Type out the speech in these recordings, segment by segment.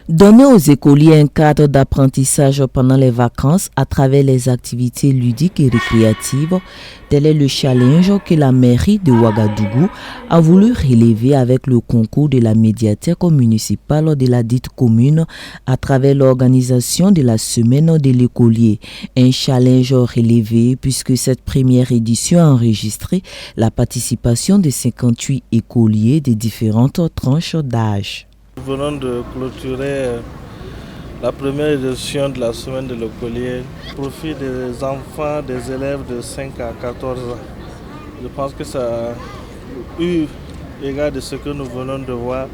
Donner aux écoliers un cadre d'apprentissage pendant les vacances à travers les activités ludiques et récréatives, tel est le challenge que la mairie de Ouagadougou a voulu relever avec le concours de la médiathèque municipale de la dite commune à travers l'organisation de la semaine de l'écolier. Un challenge relevé puisque cette première édition a enregistré la participation de 58 écoliers de différentes tranches d'âge. Nous venons de clôturer la première édition de la semaine de l'écolier au profit des enfants, des élèves de 5 à 14 ans. Je pense que ça a eu égard de ce que nous venons de voir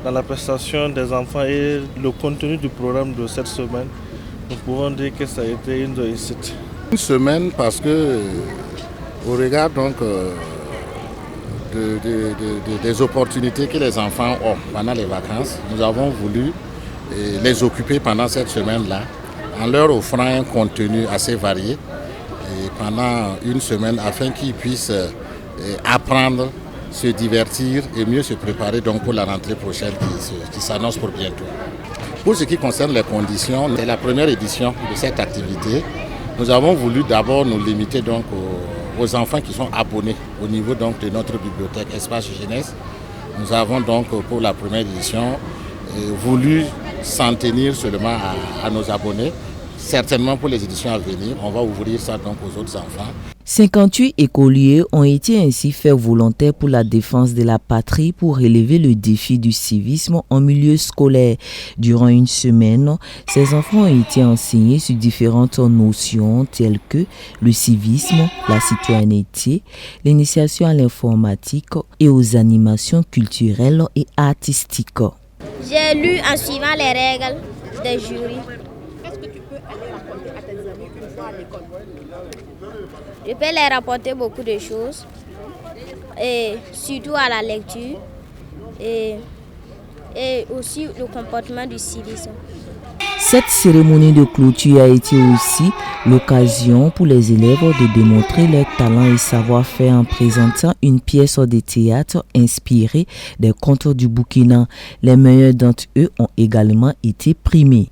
dans la prestation des enfants et le contenu du programme de cette semaine. Nous pouvons dire que ça a été une réussite. Une semaine parce que au regard donc des opportunités que les enfants ont pendant les vacances, nous avons voulu les occuper pendant cette semaine-là en leur offrant un contenu assez varié et pendant une semaine afin qu'ils puissent apprendre, se divertir et mieux se préparer donc pour la rentrée prochaine qui s'annonce pour bientôt. Pour ce qui concerne les conditions, c'est la première édition de cette activité. Nous avons voulu d'abord nous limiter donc aux enfants qui sont abonnés au niveau donc de notre bibliothèque Espace Jeunesse. Nous avons donc pour la première édition voulu s'en tenir seulement à nos abonnés. Certainement pour les éditions à venir, on va ouvrir ça donc aux autres enfants. 58 écoliers ont été ainsi faits volontaires pour la défense de la patrie pour relever le défi du civisme en milieu scolaire. Durant une semaine, ces enfants ont été enseignés sur différentes notions telles que le civisme, la citoyenneté, l'initiation à l'informatique et aux animations culturelles et artistiques. J'ai lu en suivant les règles des jurys. Qu'est-ce que tu peux aller raconter à tes amis une fois à l'école? Je peux leur rapporter beaucoup de choses, et surtout à la lecture et aussi le comportement du civisme. Cette cérémonie de clôture a été aussi l'occasion pour les élèves de démontrer leur talent et savoir-faire en présentant une pièce de théâtre inspirée des contes du Burkina. Les meilleurs d'entre eux ont également été primés.